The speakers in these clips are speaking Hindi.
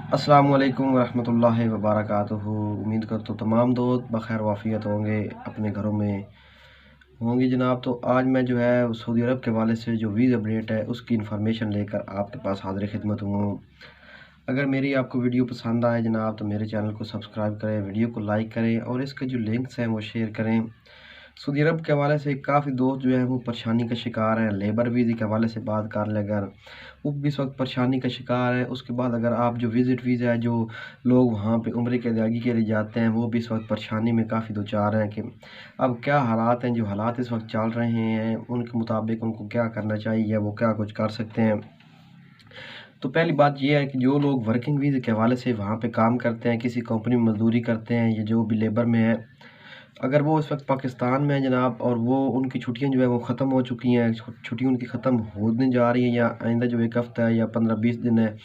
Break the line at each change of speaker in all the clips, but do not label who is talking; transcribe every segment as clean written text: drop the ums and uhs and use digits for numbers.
अस्सलामु अलैकुम रहमतुल्लाहि व बरकातुहू। उम्मीद करता हूँ तमाम दोस्त बखैर वाफ़ियत होंगे, अपने घरों में होंगे जनाब। तो आज मैं जो है सऊदी अरब के हवाले से जो वीज़ा अपडेट है उसकी इन्फॉर्मेशन लेकर आपके पास हाज़िर खिदमत हूँ। अगर मेरी आपको वीडियो पसंद आए जनाब तो मेरे चैनल को सब्सक्राइब करें, वीडियो को लाइक करें और इसके जो लिंक्स हैं वो शेयर करें। सऊदी अरब के हवाले से काफ़ी दोस्त जो हैं वो परेशानी का शिकार हैं। लेबर वीज़े के हवाले से बात कर लें अगर, वो भी इस वक्त परेशानी का शिकार हैं। उसके बाद अगर आप जो विज़िट वीज़ा है, जो लोग वहाँ पे उम्रे की अदायगी के लिए जाते हैं, वो भी इस वक्त परेशानी में काफ़ी दो चार हैं कि अब क्या हालात हैं, जो हालात इस वक्त चल रहे हैं उनके मुताबिक उनको क्या करना चाहिए, वो क्या कुछ कर सकते हैं। तो पहली बात ये है कि जो लोग वर्किंग वीज़े के हवाले से वहाँ पे काम करते हैं, किसी कंपनी में मज़दूरी करते हैं या जो भी लेबर में है, अगर वो इस वक्त पाकिस्तान में है जनाब और वो उनकी छुट्टियां जो है वो ख़त्म हो चुकी हैं, छुट्टियां उनकी ख़त्म होने जा रही हैं या आइंदा जो एक हफ़्ता है या 15-20 दिन है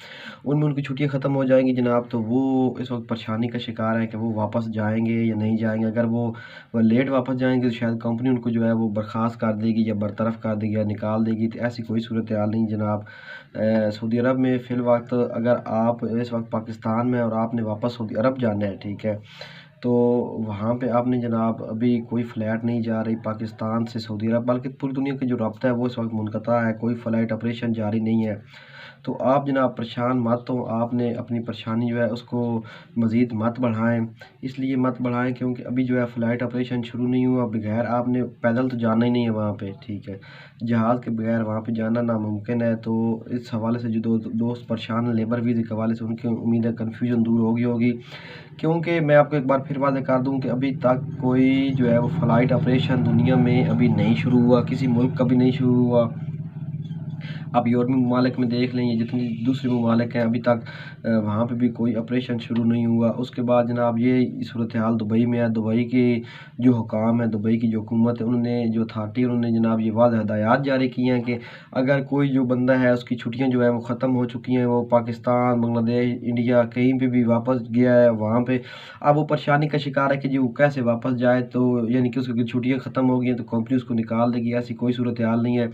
उनमें उनकी छुट्टियां ख़त्म हो जाएंगी जनाब, तो वो इस वक्त परेशानी का शिकार है कि वो वापस जाएंगे या नहीं जाएंगे। अगर वो लेट वापस जाएंगे तो शायद कंपनी उनको जो है वो बर्खास्त कर देगी या बरतरफ कर देगी या निकाल देगी। तो ऐसी कोई सूरत हाल नहीं जनाब। सऊदी अरब में फ़िल वक्त अगर आप इस वक्त पाकिस्तान में और आपने वापस सऊदी अरब जाना है, ठीक है, तो वहाँ पे आपने जनाब अभी कोई फ़्लाइट नहीं जा रही पाकिस्तान से सऊदी अरब, बल्कि पूरी दुनिया की जो राब्ता है वो इस वक्त मुनक़ता है, कोई फ़्लाइट ऑपरेशन जारी नहीं है। तो आप जनाब परेशान मत हो, आपने अपनी परेशानी जो है उसको मज़ीद मत बढ़ाएँ। इसलिए मत बढ़ाएँ क्योंकि अभी जो है फ़्लाइट ऑपरेशन शुरू नहीं हुआ, बगैर आपने पैदल तो जाना ही नहीं है वहाँ पे, ठीक है। जहाज़ के बगैर वहाँ पे जाना नामुमकिन है। तो इस हवाले से जो दोस्त परेशान हैं लेबर वीज़े के हवाले से, उनकी उम्मीद है कन्फ्यूजन दूर होगी होगी। क्योंकि मैं आपको एक बार फिर वाज़ेह कर दूँ कि अभी तक कोई जो है वो फ़्लाइट ऑपरेशन दुनिया में अभी नहीं शुरू हुआ, किसी मुल्क का भी नहीं शुरू हुआ। आप यूरोपीय ममालिक में देख लें, ये जितनी दूसरे ममालिक हैं अभी तक वहाँ पे भी कोई ऑपरेशन शुरू नहीं हुआ। उसके बाद जनाब ये सूरत हाल दुबई में है। दुबई के जो हुकाम है, दुबई की जो हुकूमत है, उन्होंने जो अथॉरिटी उन्होंने जनाब ये वाज़ेह हिदायत जारी की हैं कि अगर कोई जो बंदा है उसकी छुट्टियाँ जो है वो ख़त्म हो चुकी हैं, वो पाकिस्तान, बांग्लादेश, इंडिया कहीं पे भी वापस गया है वहाँ पे, अब वो परेशानी का शिकार है कि जी वो कैसे वापस जाए। तो यानी कि उसकी छुट्टियाँ ख़त्म हो गई हैं तो कंपनी उसको निकाल देगी, ऐसी कोई सूरत हाल नहीं है।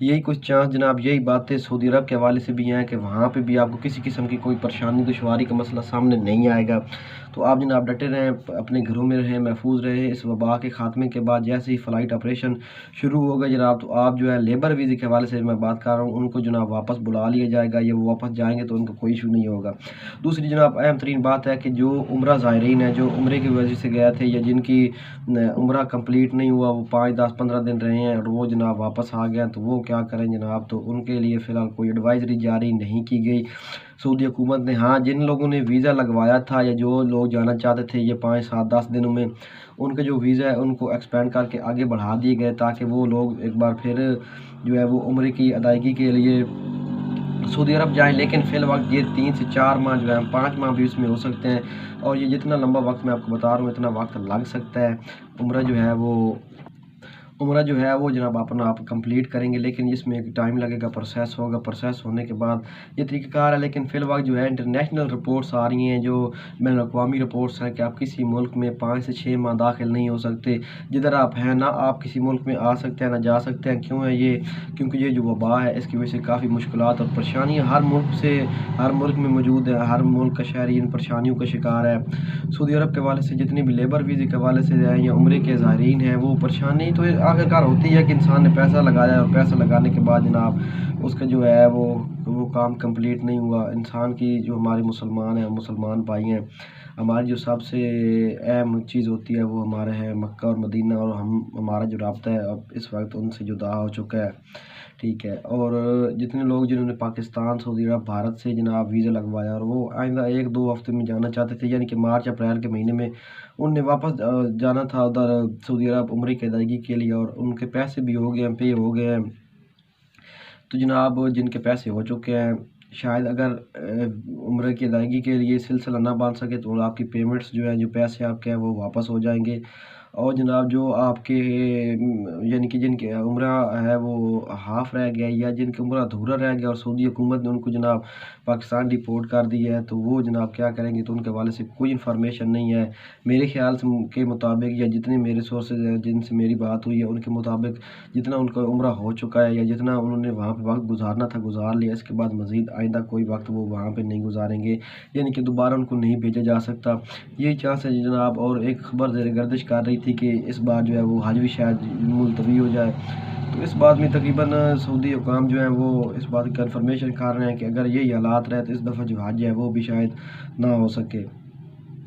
यही कुछ चांस जनाब, यही बातें सऊदी अरब के हवाले से भी हैं कि वहाँ पे भी आपको किसी किस्म की कोई परेशानी दुश्वारी का मसला सामने नहीं आएगा। तो आप जनाब डटे रहें, अपने घरों में रहें, महफूज रहें। इस वबा के ख़ात्मे के बाद जैसे ही फ़्लाइट ऑपरेशन शुरू होगा जनाब, तो आप जो है लेबर वीज़े के हवाले से मैं बात कर रहा हूँ, उनको जनाब वापस बुला लिया जाएगा या वो वापस जाएंगे तो उनका कोई इशू नहीं होगा। दूसरी जनाब अहम तरीन बात है कि जो उम्रा ज़ायरीन है, जो उम्रे की वजह से गए थे या जिनकी उम्रा कंप्लीट नहीं हुआ, वो 5, 10, 15 दिन रहे हैं और वो जनाब वापस आ गए हैं, तो वो क्या करें जनाब। तो उनके लिए फ़िलहाल कोई एडवाइज़री जारी नहीं की गई सऊदी हुकूमत ने। हाँ, जिन लोगों ने वीज़ा लगवाया था या जो लोग जाना चाहते थे ये 5, 7, 10 दिनों में, उनके जो वीज़ा है उनको एक्सपेंड करके आगे बढ़ा दिए गए ताकि वो लोग एक बार फिर जो है वो उम्रे की अदायगी के लिए सऊदी अरब जाएँ। लेकिन फ़िलवक़्त ये 3 से 4 माह जो है, 5 माह भी इसमें हो सकते हैं और ये जितना लंबा वक़्त मैं आपको बता रहा हूँ इतना वक़्त लग सकता है। उम्रा जो है वो उम्रा जो है वो जनाब अपना आप कंप्लीट करेंगे, लेकिन इसमें एक टाइम लगेगा, प्रोसेस होगा, प्रोसेस होने के बाद ये तरीक़ाकार है। लेकिन फ़िलवक़्त जो है इंटरनेशनल रिपोर्ट्स आ रही हैं, जो बैनुल-अक़वामी रिपोर्ट्स हैं कि आप किसी मुल्क में 5 से 6 माह दाखिल नहीं हो सकते। जिधर आप हैं ना आप किसी मुल्क में आ सकते हैं, ना जा सकते हैं। क्यों है ये? क्योंकि ये जो वबा है इसकी वजह से काफ़ी मुश्किलात और परेशानियाँ हर मुल्क में मौजूद है। हर मुल्क का शहरी इन परेशानियों का शिकार है। सऊदी अरब के हवाले से जितने भी लेबर वीज़े के हवाले से हैं या उम्रे के ज़ायरीन हैं, वो परेशानी तो आखिरकार होती है कि इंसान ने पैसा लगाया और पैसा लगाने के बाद जनाब उसका जो है वो काम कंप्लीट नहीं हुआ। इंसान की जो हमारे मुसलमान हैं, मुसलमान भाई हैं, हमारी जो सबसे अहम चीज़ होती है वो हमारे हैं मक्का और मदीना, और हमारा जो राब्ता है अब इस वक्त उनसे जुदा हो चुका है, ठीक है। और जितने लोग जिन्होंने पाकिस्तान, सऊदी अरब, भारत से जनाब वीज़ा लगवाया और वो आइंदा 1-2 हफ़्ते में जाना चाहते थे, यानी कि मार्च अप्रैल के महीने में उनने वापस जाना था उधर सऊदी अरब उम्रे की अदायगी के लिए और उनके पैसे भी हो गए हैं, पे हो गए हैं। तो जनाब जिनके पैसे हो चुके हैं, शायद अगर उम्रे की अदायगी के लिए सिलसिला ना बाँध सके तो आपकी पेमेंट्स जो हैं, जो पैसे आपके हैं वो वापस हो जाएँगे। और जनाब जो आपके यानी कि जिनकी उम्र है वो हाफ़ रह गया या जिनकी उम्र अधूरा रह गया और सऊदी हुकूमत ने उनको जनाब पाकिस्तान डिपोर्ट कर दिया है, तो वो जनाब क्या करेंगे, तो उनके हवाले से कोई इन्फॉर्मेशन नहीं है। मेरे ख़्याल से के मुताबिक या जितने मेरे सोर्सेज़ हैं जिनसे मेरी बात हुई है उनके मुताबिक जितना उनका उम्र हो चुका है या जितना उन्होंने वहाँ पे वक़्त गुज़ारना था गुज़ार लिया, इसके बाद मज़ीद आइंदा कोई वक़्त वो वहाँ पे नहीं गुज़ारेंगे, यानी कि दोबारा उनको नहीं भेजा जा सकता। यही चांस है जनाब। और एक ख़बर ज़ेर गर्दिश कर रही थी कि इस बार जो है वो हज भी शायद मुलतवी हो जाए। तो इस बात में तकरीबन सऊदी हुकाम जो हैं वो इस बात की कन्फर्मेशन कर रहे हैं कि अगर यही हालात रहे तो इस दफ़ा जो हज है वो भी शायद ना हो सके।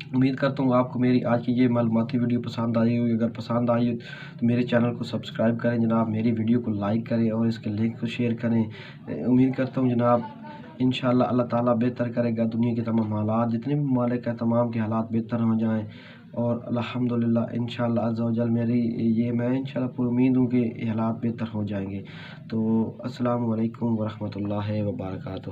उम्मीद करता हूँ आपको मेरी आज की ये मालूमाती वीडियो पसंद आई होगी। अगर पसंद आई तो मेरे चैनल को सब्सक्राइब करें जनाब, मेरी वीडियो को लाइक करें और इसके लिंक को शेयर करें। उम्मीद करता हूँ जनाब इंशाअल्लाह अल्लाह ताला बेहतर करेगा, दुनिया के तमाम हालात जितने भी ममालिक हैं तमाम के हालात बेहतर हो जाएँ और अल्हम्दुलिल्लाह इंशाअल्लाह अज़्ज़ा व जल मैं इंशाअल्लाह पूरी उम्मीद हूँ कि ये हालात बेहतर हो जाएंगे। तो अस्सलामु अलैकुम व रहमतुल्लाहि व बरकातुहू।